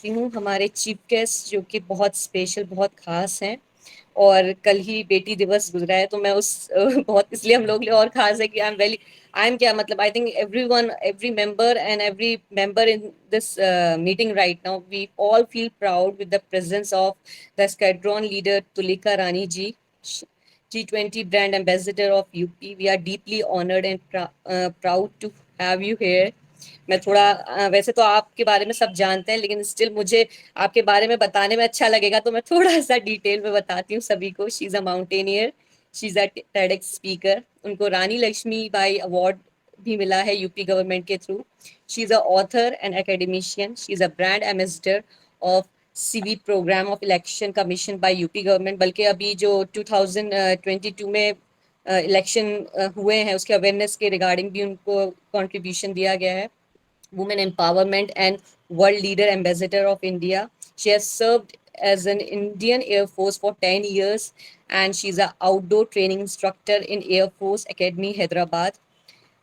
चाहती हूँ हमारे चीफ गेस्ट जो कि बहुत स्पेशल, बहुत खास हैं। और कल ही बेटी दिवस गुजरा है, तो मैं उस बहुत इसलिए हम लोग लिए और खास है कि आई एम क्या मतलब I think everyone, every member in this meeting right now, we all feel proud with the presence of the squadron leader Tulika Rani ji, G20 brand ambassador of UP. We are deeply honored and proud to have you here. मैं थोड़ा वैसे तो आपके बारे में सब जानते हैं, लेकिन स्टिल मुझे आपके बारे में बताने में अच्छा लगेगा, तो मैं थोड़ा सा डिटेल में बताती हूँ सभी को। She is a mountaineer, she is a TEDx speaker, उनको रानी लक्ष्मीबाई अवार्ड भी मिला है यूपी गवर्नमेंट के through. She is a author and academician, she is a brand ambassador of CV programme of election commission by UP government. बल्कि अभी जो 2022 में election हुए हैं उसके अवेयरनेस के रिगार्डिंग भी उनको कंट्रीब्यूशन दिया गया है। Women Empowerment and World Leader Ambassador of India. She has served as an Indian Air Force for 10 years, and she's an outdoor training instructor in Air Force Academy, Hyderabad.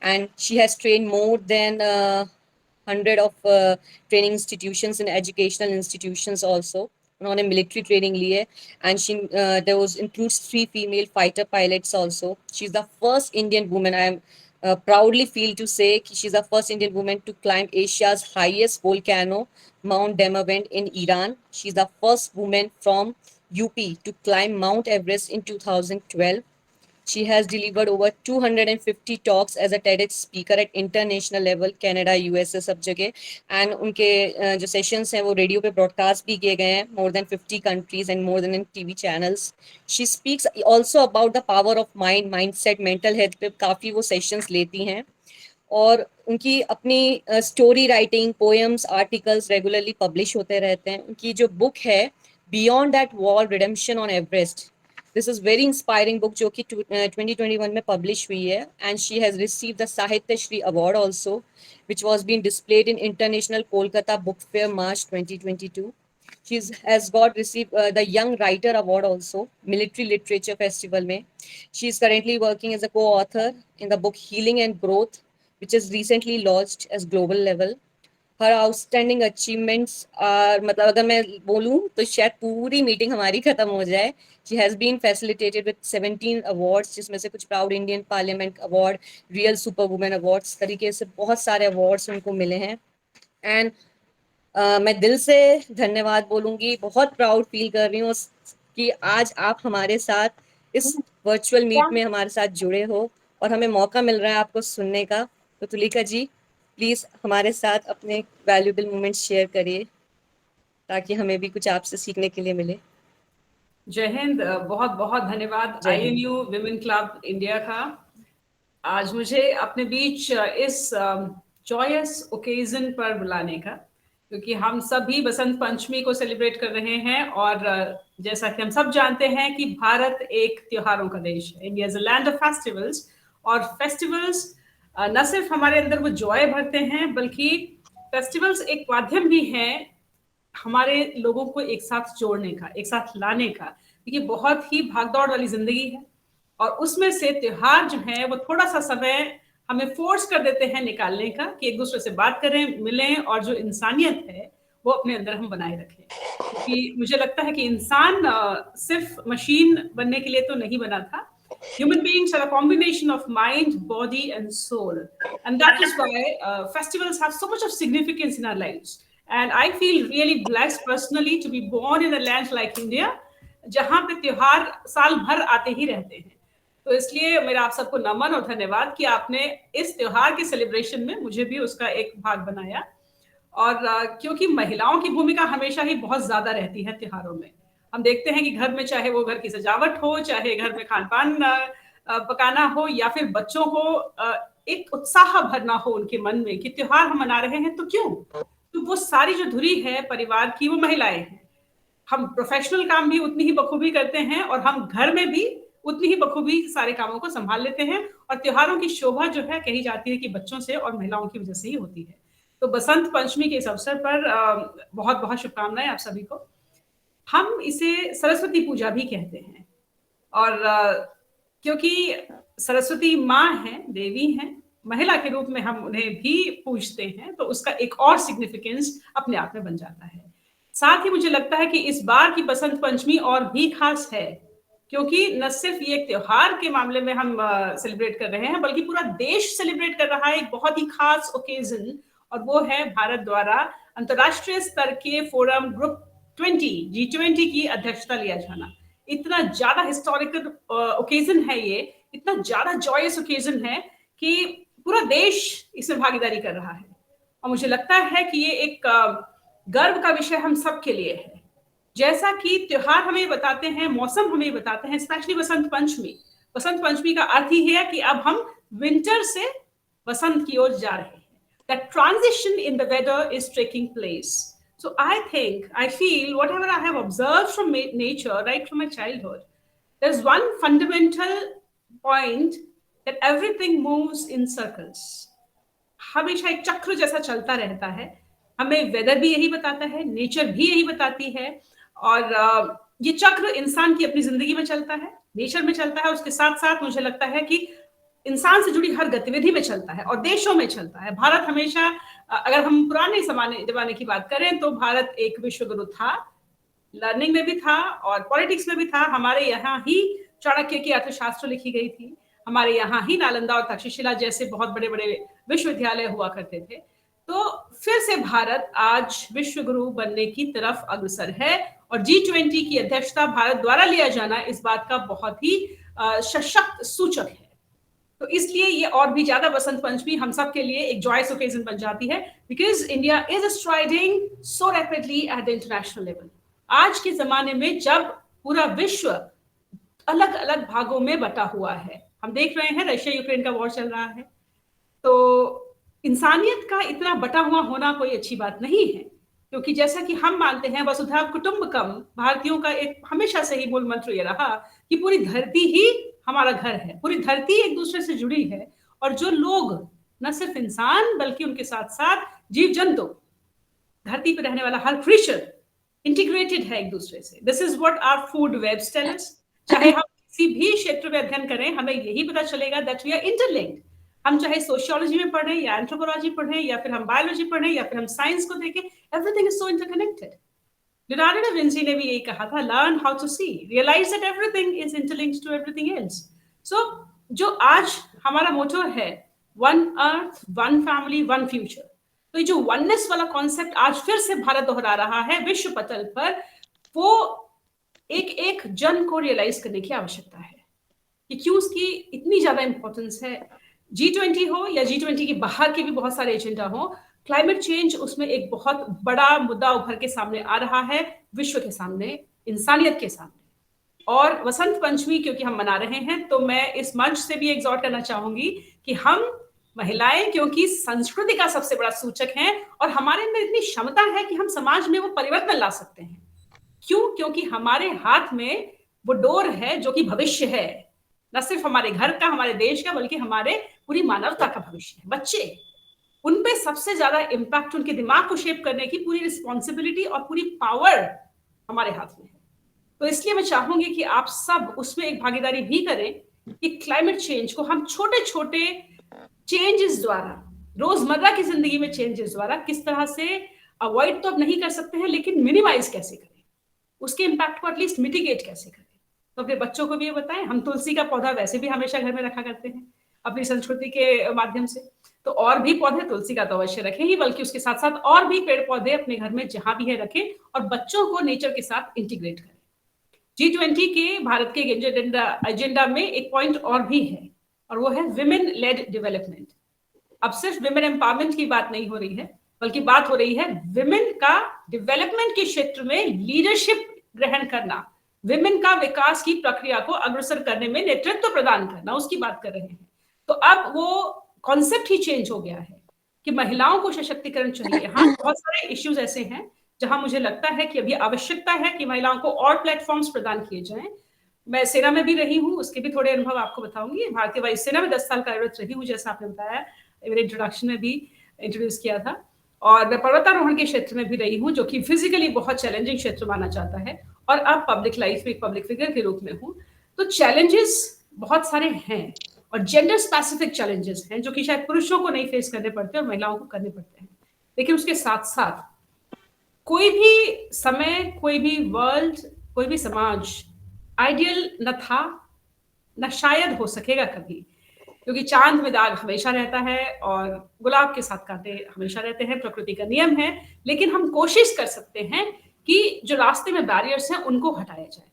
And she has trained more than 100 of training institutions and educational institutions also. उन्होंने military training ली है, and she there was includes 3 female fighter pilots also. She's the first Indian woman. I am proudly feel to say she's the first Indian woman to climb Asia's highest volcano, Mount Damavand in Iran. She's the first woman from UP to climb Mount Everest in 2012. She has delivered over 250 talks as a TEDx speaker at international level, Canada, USA सब जगह, and उनके जो sessions हैं वो radio पे broadcast भी किए गए हैं, more than 50 countries and more than in TV channels. She speaks also about the power of mind, mindset, mental health पे काफ़ी वो सेशंस लेती हैं। और उनकी अपनी story writing, poems, articles regularly publish होते रहते हैं। उनकी जो बुक है beyond that wall, redemption on Everest, this is very inspiring book जो कि 2021 में पब्लिश हुई है। And she has receive the Sahitya Shri award also, which was been displayed in international Kolkata book fair March 2022. She has got received the Young Writer Award also, Military Literature Festival में. She is currently working as a co-author in the book Healing and Growth, which is recently launched as global level. Her outstanding achievements are, मतलब अगर मैं बोलूँ तो शायद पूरी meeting हमारी खत्म हो जाए। She has been facilitated with 17 awards, जिसमें से कुछ proud Indian parliament award, real super women awards, तरीके से बहुत सारे अवार्ड्स उनको मिले हैं। एंड मैं दिल से धन्यवाद बोलूंगी, बहुत प्राउड फील कर रही हूँ कि आज आप हमारे साथ इस वर्चुअल मीट में हमारे साथ जुड़े हो और हमें मौका मिल रहा है आपको सुनने का। तो तुलिका जी, प्लीज हमारे साथ अपने वैल्यूएबल मोमेंट्स शेयर करिए ताकि हमें भी कुछ आपसे सीखने के लिए मिले। जय हिंद। बहुत बहुत धन्यवाद जय Hind. IMU women club India का आज मुझे अपने बीच इस जॉयस ओकेजन पर बुलाने का, क्योंकि हम सभी बसंत पंचमी को सेलिब्रेट कर रहे हैं। और जैसा कि हम सब जानते हैं कि भारत एक त्योहारों का देश है, India is a land of festivals. और फेस्टिवल्स न सिर्फ हमारे अंदर वो जॉय भरते हैं, बल्कि फेस्टिवल्स एक माध्यम भी है हमारे लोगों को एक साथ जोड़ने का, एक साथ लाने का। ये बहुत ही भागदौड़ वाली जिंदगी है, और उसमें से त्योहार जो है वो थोड़ा सा समय हमें फोर्स कर देते हैं निकालने का, कि एक दूसरे से बात करें, मिलें, और जो इंसानियत है वो अपने अंदर हम बनाए रखें। क्योंकि मुझे लगता है कि इंसान सिर्फ मशीन बनने के लिए तो नहीं बना था। Human beings are a combination of mind, body, and soul. And that is why festivals have so much of significance in our lives. And I feel really blessed personally to be born in a land like India, जहाँ पे त्योहार साल भर आते ही रहते हैं। तो इसलिए मेरा आप सबको नमन और धन्यवाद कि आपने इस त्योहार के सेलिब्रेशन में मुझे भी उसका एक भाग बनाया। और क्योंकि महिलाओं की भूमिका हमेशा ही बहुत ज्यादा रहती है त्योहारों में। हम देखते हैं कि घर में, चाहे वो घर की सजावट हो, चाहे घर में खान पान पकाना हो, या फिर बच्चों को एक उत्साह भरना हो उनके मन में कि त्योहार हम मना रहे हैं तो क्यों, तो वो सारी जो धुरी है परिवार की वो महिलाएं हैं। हम प्रोफेशनल काम भी उतनी ही बखूबी करते हैं, और हम घर में भी उतनी ही बखूबी सारे कामों को संभाल लेते हैं। और त्योहारों की शोभा जो है कही जाती है कि बच्चों से और महिलाओं की वजह से ही होती है। तो बसंत पंचमी के इस अवसर पर बहुत बहुत शुभकामनाएं आप सभी को। हम इसे सरस्वती पूजा भी कहते हैं, और क्योंकि सरस्वती माँ है, देवी हैं, महिला के रूप में हम उन्हें भी पूजते हैं, तो उसका एक और सिग्निफिकेंस अपने आप में बन जाता है। साथ ही मुझे लगता है कि इस बार की बसंत पंचमी और भी खास है, क्योंकि न सिर्फ ये एक त्योहार के मामले में हम सेलिब्रेट कर रहे हैं, बल्कि पूरा देश सेलिब्रेट कर रहा है एक बहुत ही खास ओकेजन, और वो है भारत द्वारा अंतरराष्ट्रीय स्तर के फोरम ग्रुप 20 G20 की अध्यक्षता लिया जाना। इतना ज्यादा हिस्टोरिकल ओकेजन है ये, इतना ज्यादा जॉयस ओकेजन है कि पूरा देश इसमें भागीदारी कर रहा है, और मुझे लगता है कि ये एक गर्व का विषय हम सबके लिए है। जैसा कि त्योहार हमें बताते हैं, मौसम हमें बताते हैं, स्पेशली बसंत पंचमी का अर्थ ही है कि अब हम विंटर से बसंत की ओर जा रहे हैं। That transition in the weather is taking place. So I feel whatever I have observed from nature right from my childhood, there's one fundamental point that everything moves in circles. हमेशा एक चक्र जैसा चलता रहता है। हमें वेदर भी यही बताता है, नेचर भी यही बताती है, और ये चक्र इंसान की अपनी जिंदगी में चलता है, नेचर में चलता है, उसके साथ साथ मुझे लगता है कि इंसान से जुड़ी हर गतिविधि में चलता है और देशों में चलता है। भारत हमेशा, अगर हम पुराने जमाने की बात करें तो भारत एक विश्व गुरु था, लर्निंग में भी था और पॉलिटिक्स में भी था। हमारे यहाँ ही चाणक्य की अर्थशास्त्र लिखी गई थी, हमारे यहाँ ही नालंदा और तक्षशिला जैसे बहुत बड़े बड़े विश्वविद्यालय हुआ करते थे। तो फिर से भारत आज विश्व गुरु बनने की तरफ अग्रसर है, और G20 की अध्यक्षता भारत द्वारा लिया जाना इस बात का बहुत ही सशक्त सूचक है। तो इसलिए ये और भी ज्यादा बसंत पंचमी हम सब के लिए एक जॉयस ओकेजन बन जाती है, because India is striding so rapidly at the international level. आज के जमाने में जब पूरा विश्व अलग अलग भागों में बटा हुआ है, हम देख रहे हैं रशिया यूक्रेन का वॉर चल रहा है, तो इंसानियत का इतना बटा हुआ होना कोई अच्छी बात नहीं है, क्योंकि जैसा कि हम मानते हैं वसुधैव कुटुंबकम, भारतीयों का एक हमेशा से ही मूल मंत्र ये रहा कि पूरी धरती ही हमारा घर है, पूरी धरती एक दूसरे से जुड़ी है, और जो लोग, न सिर्फ इंसान बल्कि उनके साथ साथ जीव जंतु, धरती पर रहने वाला हर क्रिएचर इंटीग्रेटेड है एक दूसरे से। This is what our food webs tell us. चाहे हम किसी भी क्षेत्र में अध्ययन करें, हमें यही पता चलेगा दैट वी आर इंटरलिंक्ड। हम चाहे सोशियोलॉजी में पढ़ें या एंथ्रोपोलॉजी पढ़ें या फिर हम बायोलॉजी पढ़ें या फिर हम साइंस को देखें, everything is so interconnected. Leonardo da Vinci ने भी यही कहा था, learn how to see, realize that everything is interlinked to everything else. So जो आज हमारा मोटो है, one earth, one family, one future, तो ये जो वननेस वाला कॉन्सेप्ट आज फिर से भारत दोहरा रहा है विश्व पटल पर, वो एक एक जन को रियलाइज करने की आवश्यकता है कि क्यों उसकी इतनी ज्यादा इंपॉर्टेंस है। G20 हो या G20 के बाहर के भी बहुत सारे एजेंडा हो, क्लाइमेट चेंज उसमें एक बहुत बड़ा मुद्दा उभर के सामने आ रहा है, विश्व के सामने, इंसानियत के सामने। और वसंत पंचमी क्योंकि हम मना रहे हैं, तो मैं इस मंच से भी एग्जॉर्ट करना चाहूंगी कि हम महिलाएं, क्योंकि संस्कृति का सबसे बड़ा सूचक हैं और हमारे अंदर इतनी क्षमता है कि हम समाज में वो परिवर्तन ला सकते हैं। क्यों? क्योंकि हमारे हाथ में वो डोर है जो कि भविष्य है, न सिर्फ हमारे घर का, हमारे देश का, बल्कि हमारे पूरी मानवता का भविष्य है। बच्चे, उन पे सबसे ज्यादा इम्पैक्ट, उनके दिमाग को शेप करने की पूरी रिस्पॉन्सिबिलिटी और पूरी पावर हमारे हाथ में है। तो इसलिए मैं चाहूंगी कि आप सब उसमें एक भागीदारी भी करें कि क्लाइमेट चेंज को हम छोटे छोटे चेंजेस द्वारा, रोजमर्रा की जिंदगी में चेंजेस द्वारा किस तरह से अवॉइड तो अब नहीं कर सकते हैं, लेकिन मिनिमाइज कैसे करें, उसके इम्पैक्ट को एटलीस्ट मिटिगेट कैसे करें। तो अपने बच्चों को भी ये बताएं। हम तुलसी का पौधा वैसे भी हमेशा घर में रखा करते हैं अपनी संस्कृति के माध्यम से, तो और भी पौधे, तुलसी का तो अवश्य रखें ही, बल्कि उसके साथ साथ और भी पेड़ पौधे अपने घर में जहां भी है रखें और बच्चों को नेचर के साथ इंटीग्रेट करें। G20 के भारत के एजेंडा में एक पॉइंट और भी है, और वो है विमेन लेड डेवलपमेंट। अब सिर्फ विमेन एम्पावरमेंट की बात नहीं हो रही है, बल्कि बात हो रही है विमेन का डेवलपमेंट के क्षेत्र में लीडरशिप ग्रहण करना, विमेन का विकास की प्रक्रिया को अग्रसर करने में नेतृत्व प्रदान करना, उसकी बात कर रहे हैं। तो अब वो कॉन्सेप्ट ही चेंज हो गया है कि महिलाओं को सशक्तिकरण चाहिए। हाँ, बहुत सारे इश्यूज ऐसे हैं जहां मुझे लगता है कि अभी आवश्यकता है कि महिलाओं को और प्लेटफॉर्म्स प्रदान किए जाएं। मैं सेना में भी रही हूँ, उसके भी थोड़े अनुभव आपको बताऊंगी। भारतीय वायुसेना में 10 साल कार्यरत रही हूँ, जैसा आपने बताया, मेरे इंट्रोडक्शन में भी इंट्रोड्यूस किया था। और मैं पर्वतारोहण के क्षेत्र में भी रही हूँ, जो कि फिजिकली बहुत चैलेंजिंग क्षेत्र माना जाता है, और अब पब्लिक लाइफ में एक पब्लिक फिगर के रूप में हूँ। तो चैलेंजेस बहुत सारे हैं, और जेंडर स्पेसिफिक चैलेंजेस हैं जो कि शायद पुरुषों को नहीं फेस करने पड़ते और महिलाओं को करने पड़ते हैं। लेकिन उसके साथ साथ कोई भी समय, कोई भी वर्ल्ड, कोई भी समाज आइडियल न था, न शायद हो सकेगा कभी, क्योंकि चांद में दाग हमेशा रहता है और गुलाब के साथ कांटे हमेशा रहते हैं, प्रकृति का नियम है। लेकिन हम कोशिश कर सकते हैं कि जो रास्ते में बैरियर्स हैं उनको हटाया जाए।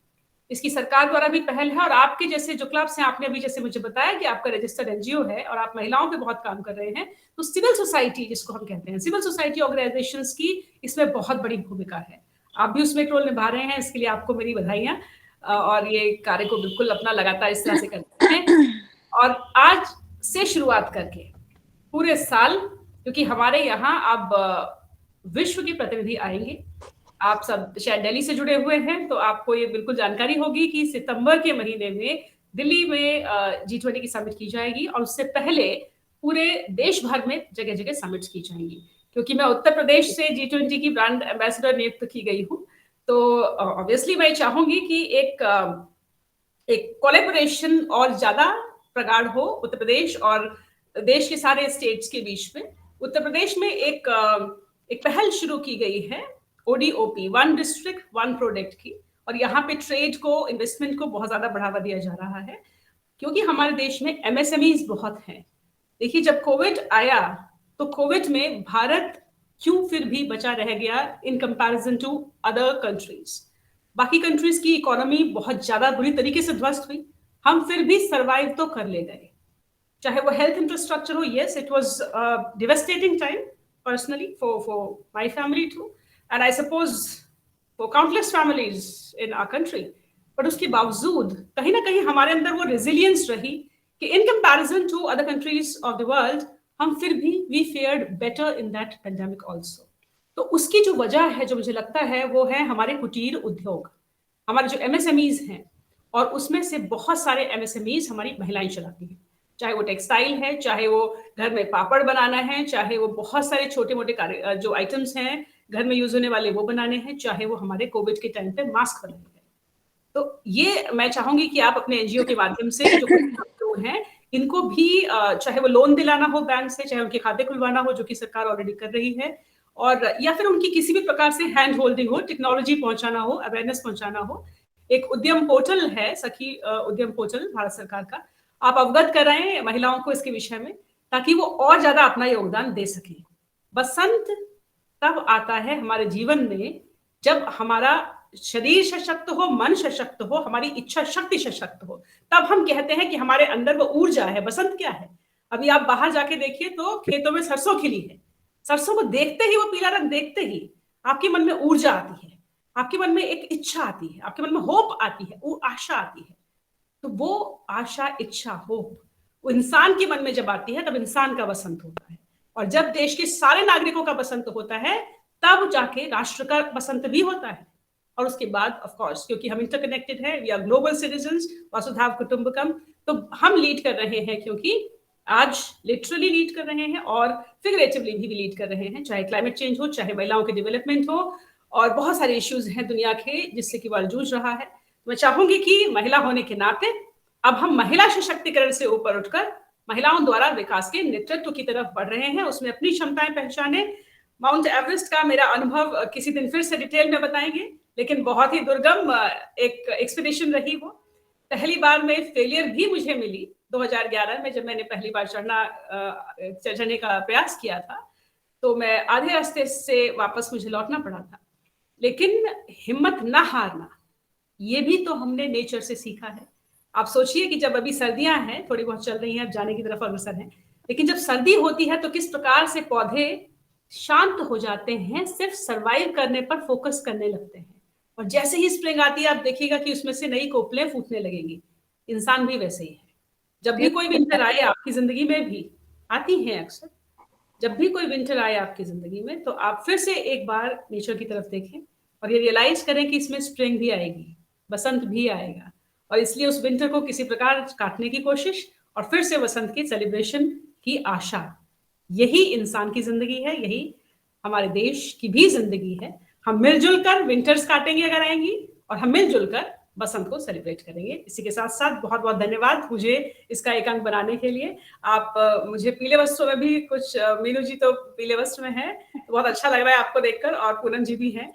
इसकी सरकार द्वारा भी पहल है, और आपके जैसे जो क्लब्स हैं, आपने अभी जैसे मुझे बताया कि आपका रजिस्टर्ड एनजीओ है और आप महिलाओं पे बहुत काम कर रहे हैं, तो सिविल सोसाइटी जिसको हम कहते हैं, सिविल सोसाइटी ऑर्गेनाइजेशंस की इसमें बहुत बड़ी भूमिका है। आप भी उसमें एक रोल निभा रहे हैं, इसके लिए आपको मेरी बधाइयां, और ये कार्य को बिल्कुल अपना लगातार इस तरह से करते हैं। और आज से शुरुआत करके पूरे साल, क्योंकि हमारे यहाँ अब विश्व के प्रतिनिधि आएंगे, आप सब शायद दिल्ली से जुड़े हुए हैं, तो आपको ये बिल्कुल जानकारी होगी कि सितंबर के महीने में दिल्ली में G20 की समिट की जाएगी, और उससे पहले पूरे देश भर में जगह जगह समिट्स की जाएंगी। क्योंकि मैं उत्तर प्रदेश से G20 की ब्रांड एम्बेसडर नियुक्त की गई हूँ, तो ऑब्वियसली मैं चाहूंगी कि एक कोलैबोरेशन और ज्यादा प्रगाढ़ हो उत्तर प्रदेश और देश के सारे स्टेट्स के बीच में। उत्तर प्रदेश में एक पहल शुरू की गई है ODOP, one district one product की, और यहाँ पे ट्रेड को, इन्वेस्टमेंट को बहुत ज्यादा बढ़ावा दिया जा रहा है, क्योंकि हमारे देश में MSMEs बहुत हैं। देखिए, जब कोविड आया तो कोविड में भारत क्यों फिर भी बचा रह गया in comparison to other countries. बाकी कंट्रीज की इकोनॉमी बहुत ज्यादा बुरी तरीके से ध्वस्त हुई, हम फिर भी सरवाइव तो कर ले गए। चाहे वो हेल्थ इंफ्रास्ट्रक्चर हो, yes it was devastating time personally for my family too, and I suppose for countless families in our country. But उसके बावजूद कहीं ना कहीं हमारे अंदर वो रेजिलियंस रही कि in comparison to other countries of the world हम फिर भी we fared better in that pandemic also. तो उसकी जो वजह है, जो मुझे लगता है, वो है हमारे कुटीर उद्योग, हमारे जो MSMEs हैं, और उसमें से बहुत सारे MSMEs हमारी महिलाएं चलाती हैं। चाहे वो टेक्सटाइल है, चाहे वो घर में पापड़ बनाना है, चाहे वो बहुत सारे छोटे मोटे कार्य जो आइटम्स हैं घर में यूज होने वाले वो बनाने हैं, चाहे वो हमारे कोविड के टाइम पे मास्क बनाने हैं। तो ये मैं चाहूंगी कि आप अपने NGO के माध्यम से जो लोग हैं इनको भी, चाहे वो लोन दिलाना हो बैंक से, चाहे उनके खाते खुलवाना हो, जो कि सरकार ऑलरेडी कर रही है, और या फिर उनकी किसी भी प्रकार से हैंड होल्डिंग हो, टेक्नोलॉजी पहुंचाना हो, अवेयरनेस पहुंचाना हो। एक उद्यम पोर्टल है, सखी उद्यम पोर्टल भारत सरकार का, आप अवगत कराएं महिलाओं को इसके विषय में, ताकि वो और ज्यादा अपना योगदान दे सके। बसंत तब आता है हमारे जीवन में जब हमारा शरीर सशक्त हो, मन सशक्त हो, हमारी इच्छा शक्ति सशक्त हो, तब हम कहते हैं कि हमारे अंदर वो ऊर्जा है। बसंत क्या है? अभी आप बाहर जाके देखिए तो खेतों में सरसों खिली है, सरसों को देखते ही, वो पीला रंग देखते ही आपके मन में ऊर्जा आती है, आपके मन में एक इच्छा आती है, आपके मन में होप आती है, वो आशा आती है। तो वो आशा, इच्छा, होप वो इंसान के मन में जब आती है तब इंसान का बसंत होता है, और जब देश के सारे नागरिकों का बसंत होता है तब जाके राष्ट्र का बसंत भी होता है। और उसके बाद ऑफ कोर्स, क्योंकि हम इंटरकनेक्टेड हैं, वी आर ग्लोबल सिटीजन्स, वसुधैव कुटुंबकम, तो हम लीड कर रहे हैं, क्योंकि आज लिटरली लीड कर रहे हैं और फिगरेटिवली भी लीड कर रहे हैं, चाहे क्लाइमेट चेंज हो, चाहे महिलाओं के डेवलपमेंट हो, और बहुत सारे इश्यूज हैं दुनिया के जिससे कि वर्ल्ड जूझ रहा है। मैं चाहूंगी कि महिला होने के नाते अब हम महिला सशक्तिकरण से ऊपर उठकर महिलाओं द्वारा विकास के नेतृत्व की तरफ बढ़ रहे हैं, उसमें अपनी क्षमताएं पहचाने। माउंट एवरेस्ट का मेरा अनुभव किसी दिन फिर से डिटेल में बताएंगे, लेकिन बहुत ही दुर्गम एक एक्सपीडिशन रही वो। पहली बार में फेलियर भी मुझे मिली 2011 में, जब मैंने पहली बार चढ़ने का प्रयास किया था, तो मैं आधे रास्ते से वापस मुझे लौटना पड़ा था। लेकिन हिम्मत ना हारना, ये भी तो हमने नेचर से सीखा है। आप सोचिए कि जब अभी सर्दियां हैं, थोड़ी बहुत चल रही हैं, अब जाने की तरफ अग्रसर हैं, लेकिन जब सर्दी होती है तो किस प्रकार से पौधे शांत हो जाते हैं, सिर्फ सरवाइव करने पर फोकस करने लगते हैं, और जैसे ही स्प्रिंग आती है आप देखिएगा कि उसमें से नई कोपलें फूटने लगेंगी। इंसान भी वैसे ही है। जब भी कोई विंटर आए आपकी जिंदगी में, भी आती है अक्सर, जब भी कोई विंटर आए आपकी जिंदगी में, तो आप फिर से एक बार नेचर की तरफ देखें और ये रियलाइज करें कि इसमें स्प्रिंग भी आएगी, बसंत भी आएगा, और इसलिए उस विंटर को किसी प्रकार काटने की कोशिश और फिर से वसंत के सेलिब्रेशन की आशा। यही इंसान की जिंदगी है, यही हमारे देश की भी जिंदगी है। हम मिलजुल कर विंटर्स काटेंगे अगर आएंगी, और हम मिलजुल कर बसंत को सेलिब्रेट करेंगे। इसी के साथ-साथ बहुत-बहुत धन्यवाद मुझे इसका एक अंक बनाने के लिए। आप मुझे पीले वस्त्रों में भी कुछ मीनू जी तो पीले वस्त्र में हैं, तो बहुत अच्छा लग रहा है आपको देखकर और पूनम जी भी हैं।